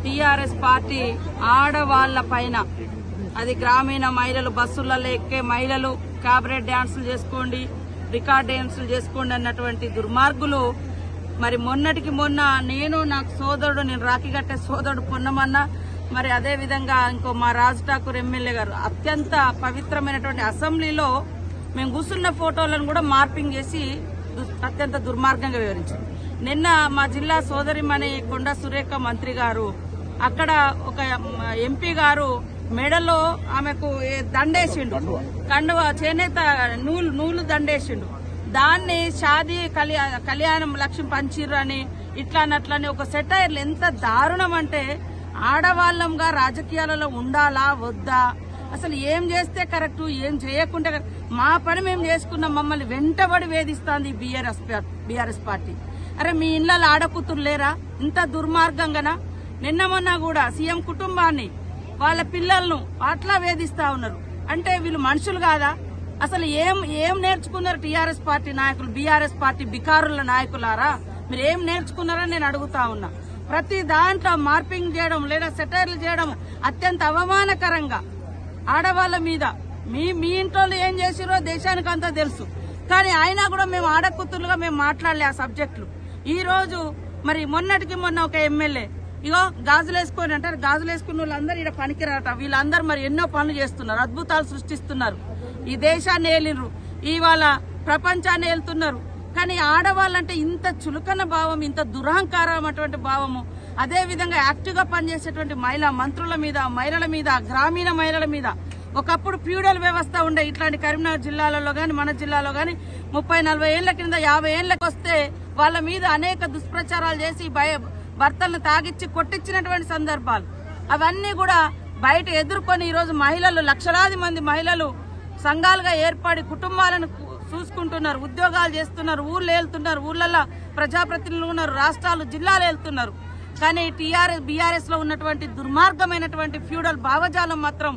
TRS party ఆడవాళ్ల పైన, అది గ్రామీణ మహిళలు, బస్సులలో ఎక్కే మహిళలు క్యాబరెట్ డాన్సులు చేసుకోండి, రికార్డ్ డాన్సులు చేసుకోండి అన్నటువంటి దుర్మార్గులు మరి మొన్నటికి మొన్న నాకు సోదరుడు, నేను రాఖీ కట్టే సోదరుడు పొన్నమన్న, మరి అదే విధంగా ఇంకో మా రాజ్ ఠాకూర్ ఎమ్మెల్యే గారు అత్యంత పవిత్రమైనటువంటి అసెంబ్లీలో మేము కూర్చున్న ఫోటోలను కూడా మార్పింగ్ చేసి అత్యంత దుర్మార్గంగా వివరించారు. నిన్న మా జిల్లా సోదరిమణి కొండ సురేఖ మంత్రి గారు అక్కడ ఒక ఎంపీ గారు మెడలో ఆమెకు దండేసిండు, కండువ చేనేత నూలు దండేసిండు. దాన్ని షాదీ కళ్యాణం లక్ష్యం పంచిర్రు అని ఇట్లానట్లని ఒక సెటైర్లు ఎంత దారుణం అంటే, ఆడవాళ్లంగా రాజకీయాలలో ఉండాలా వద్దా, అసలు ఏం చేస్తే కరెక్ట్, ఏం చేయకుంటే మా పని మేము చేసుకున్నాం, మమ్మల్ని వెంటబడి వేధిస్తోంది బీఆర్ఎస్ పార్టీ. అరే మీ ఇళ్లలో ఆడకూతురు లేరా? ఇంత దుర్మార్గంగానా? నిన్న మొన్న కూడా సీఎం కుటుంబాన్ని, వాళ్ళ పిల్లలను అట్లా వేధిస్తా ఉన్నారు. అంటే వీళ్ళు మనుషులు కాదా? అసలు ఏం నేర్చుకున్నారు టీఆర్ఎస్ పార్టీ నాయకులు? బీఆర్ఎస్ పార్టీ బికారుల నాయకులారా, మీరు ఏం నేర్చుకున్నారని నేను అడుగుతా ఉన్నా. ప్రతి దాంట్లో మార్పింగ్ చేయడం లేదా సెటైర్లు చేయడం అత్యంత అవమానకరంగా ఆడవాళ్ల మీద. మీ ఇంట్లో ఏం చేసిరో దేశానికి అంతా తెలుసు, కానీ అయినా కూడా మేము ఆడకూతురుగా మేము మాట్లాడలే ఆ సబ్జెక్టులు. ఈ రోజు మరి మొన్నటికి మొన్న ఒక ఎమ్మెల్యే ఇగో గాజులు వేసుకొని అంటారు, గాజులు వేసుకున్న వాళ్ళందరూ ఇక్కడ పనికిరాట, వీళ్ళందరూ మరి ఎన్నో పనులు చేస్తున్నారు, అద్భుతాలు సృష్టిస్తున్నారు, ఈ దేశాన్ని ఏలినరు, ఇవాళ ప్రపంచాన్ని ఏలుతున్నారు. కానీ ఆడవాళ్ళంటే ఇంత చులకన భావం, ఇంత దురహంకారం అటువంటి భావము, అదే విధంగా యాక్టివ్ గా పనిచేసేటువంటి మహిళా మంత్రుల మీద, మహిళల మీద, గ్రామీణ మహిళల మీద. ఒకప్పుడు ఫ్యూడల్ వ్యవస్థ ఉండే ఇట్లాంటి కరీంనగర్ జిల్లాలలో గాని మన జిల్లాలో గాని 30-40 ఏళ్ల కింద 50 ఏళ్లకు వస్తే వాళ్ళ మీద అనేక దుష్ప్రచారాలు చేసి భర్తలను తాగిచ్చి కొట్టించినటువంటి సందర్భాలు అవన్నీ కూడా బయట ఎదుర్కొని ఈరోజు మహిళలు, లక్షలాది మంది మహిళలు సంఘాలుగా ఏర్పడి కుటుంబాలను చూసుకుంటున్నారు, ఉద్యోగాలు చేస్తున్నారు, ఊర్లు వెళ్తున్నారు, ఊర్లలో ప్రజాప్రతినిధులు ఉన్నారు, రాష్ట్రాలు జిల్లాలు వెళ్తున్నారు. కానీ బీఆర్ఎస్ లో ఉన్నటువంటి దుర్మార్గమైనటువంటి ఫ్యూడల్ భావజాలం మాత్రం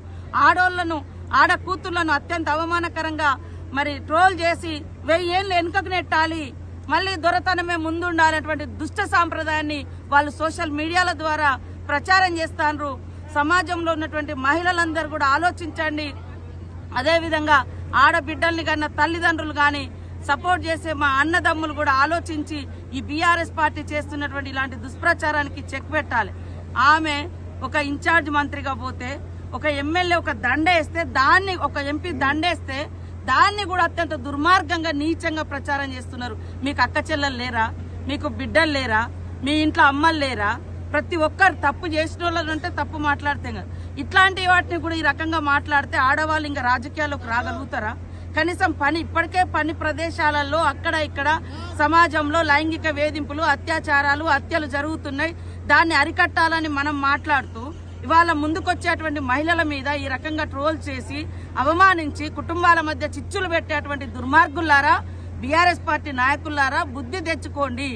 ఆడోళ్లను, ఆడ కూతుళ్లను అత్యంత అవమానకరంగా మరి ట్రోల్ చేసి 1000 ఏళ్లు వెనుకకు నెట్టాలి, మళ్లీ దొరతనమే ముందుండాలనేటువంటి దుష్ట సాంప్రదాయాన్ని వాళ్ళు సోషల్ మీడియాల ద్వారా ప్రచారం చేస్తారు. సమాజంలో ఉన్నటువంటి మహిళలందరూ కూడా ఆలోచించండి. అదేవిధంగా ఆడబిడ్డల్ని కన్నా తల్లిదండ్రులు గాని సపోర్ట్ చేసే మా అన్నదమ్ములు కూడా ఆలోచించి ఈ బీఆర్ఎస్ పార్టీ చేస్తున్నటువంటి ఇలాంటి దుష్ప్రచారానికి చెక్ పెట్టాలి. ఆమె ఒక ఇన్ఛార్జ్ మంత్రిగా పోతే, ఒక ఎమ్మెల్యే ఒక దండేస్తే, దాన్ని ఒక ఎంపీ దండేస్తే దాన్ని కూడా అత్యంత దుర్మార్గంగా నీచంగా ప్రచారం చేస్తున్నారు. మీకు అక్క చెల్లెలు లేరా? మీకు బిడ్డలు లేరా? మీ ఇంట్లో అమ్మలు లేరా? ప్రతి ఒక్కరు తప్పు చేసిన వాళ్ళంటే తప్పు మాట్లాడితే కదా, ఇట్లాంటి వాటిని కూడా ఈ రకంగా మాట్లాడితే ఆడవాళ్ళు ఇంకా రాజకీయాల్లోకి రాగలుగుతారా? కనీసం ఇప్పటికే పని ప్రదేశాలలో అక్కడ ఇక్కడ సమాజంలో లైంగిక వేధింపులు, అత్యాచారాలు, హత్యలు జరుగుతున్నాయి. దాన్ని అరికట్టాలని మనం మాట్లాడుతూ ఇవాళ ముందుకొచ్చేటువంటి మహిళల మీద ఈ రకంగా ట్రోల్ చేసి అవమానించి కుటుంబాల మధ్య చిచ్చులు పెట్టేటువంటి దుర్మార్గులారా, బీఆర్ఎస్ పార్టీ నాయకులారా, బుద్ధి తెచ్చుకోండి.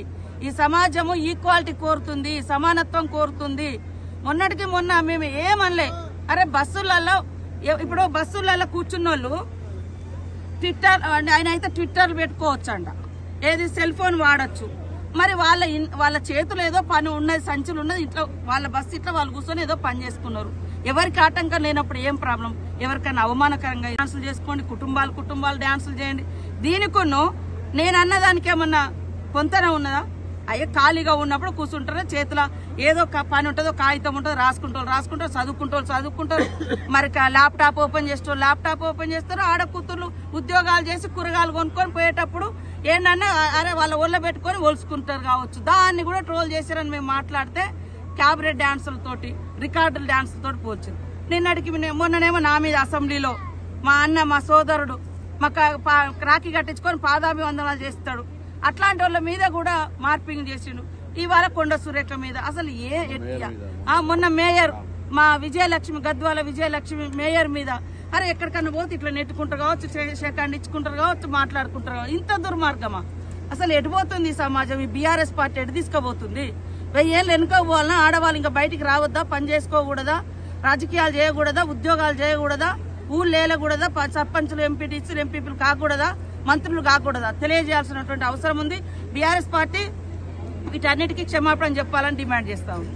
ఈ సమాజము ఈక్వాలిటీ కోరుతుంది, సమానత్వం కోరుతుంది. మొన్నటికి మొన్న మేము ఏమనలే. అరే ఇప్పుడు బస్సులలో కూర్చున్నోళ్ళు ట్విట్టర్, ఆయన అయితే ట్విట్టర్ పెట్టుకోవచ్చు అంట, ఏది సెల్ ఫోన్ వాడచ్చు. మరి వాళ్ళ చేతులు ఏదో పని ఉన్నది, సంచులు ఉన్నది, ఇట్లా వాళ్ళ బస్సు ఇట్లా వాళ్ళు కూర్చొని ఏదో పని చేసుకున్నారు. ఎవరికి ఆటంకం లేనప్పుడు ఏం ప్రాబ్లం? ఎవరికైనా అవమానకరంగా డాన్సులు చేసుకోండి, కుటుంబాలు డాన్సులు చేయండి. దీనికును నేను అన్నదానికి ఏమన్నా పొంతన ఉన్నదా? అయ్యో ఖాళీగా ఉన్నప్పుడు కూర్చుంటారు, చేతిలో ఏదో పని ఉంటుందో, కాగితం ఉంటుందో, రాసుకుంటారు, చదువుకుంటారు. మరి ల్యాప్టాప్ ఓపెన్ చేస్తారు. ఆడ కూతుర్లు ఉద్యోగాలు చేసి కూరగాయలు కొనుక్కొని పోయేటప్పుడు ఏంటన్నా అరే వాళ్ళ ఒళ్ళో పెట్టుకొని ఒలుసుకుంటారు కావచ్చు. దాన్ని కూడా ట్రోల్ చేశారని మేము మాట్లాడితే క్యాబరెట్ డాన్సులతోటి, రికార్డుల డాన్సులతోటి పోల్చారు. నిన్నటికి మొన్ననేమో నా మీద అసెంబ్లీలో మా అన్న, మా సోదరుడు మాకు రాఖీ కట్టించుకొని పాదాభివందనాలు చేస్తాడు. అట్లాంటి వాళ్ళ మీద కూడా మార్పింగ్ చేసిండు. ఇవాళ కొండ సురేఖ మీద అసలు మొన్న మేయర్ మా విజయలక్ష్మి, గద్వాల విజయలక్ష్మి మేయర్ మీద అరే ఎక్కడికన్నా పోతే ఇట్లా నెట్టుకుంటారు కావచ్చు, షేకాండ్ ఇచ్చుకుంటారు కావచ్చు, మాట్లాడుకుంటారు కావచ్చు. ఇంత దుర్మార్గమా? అసలు ఎటుపోతుంది ఈ సమాజం? ఈ బీఆర్ఎస్ పార్టీ ఎటు తీసుకుపోతుంది? 1000 ఏళ్ళు వెనుక పోవాలన్నా ఆడవాళ్ళు ఇంకా బయటికి రావద్దా? పని చేసుకోకూడదా? రాజకీయాలు చేయకూడదా? ఉద్యోగాలు చేయకూడదా? ఊళ్ళు లేలకూడదా? సర్పంచులు, ఎంపీటీసీలు, ఎంపీపీలు కాకూడదా? మంత్రులు కాకూడదా? తెలియజేయాల్సినటువంటి అవసరం ఉంది. బీఆర్ఎస్ పార్టీ వీటన్నిటికీ క్షమాపణ చెప్పాలని డిమాండ్ చేస్తా ఉంది.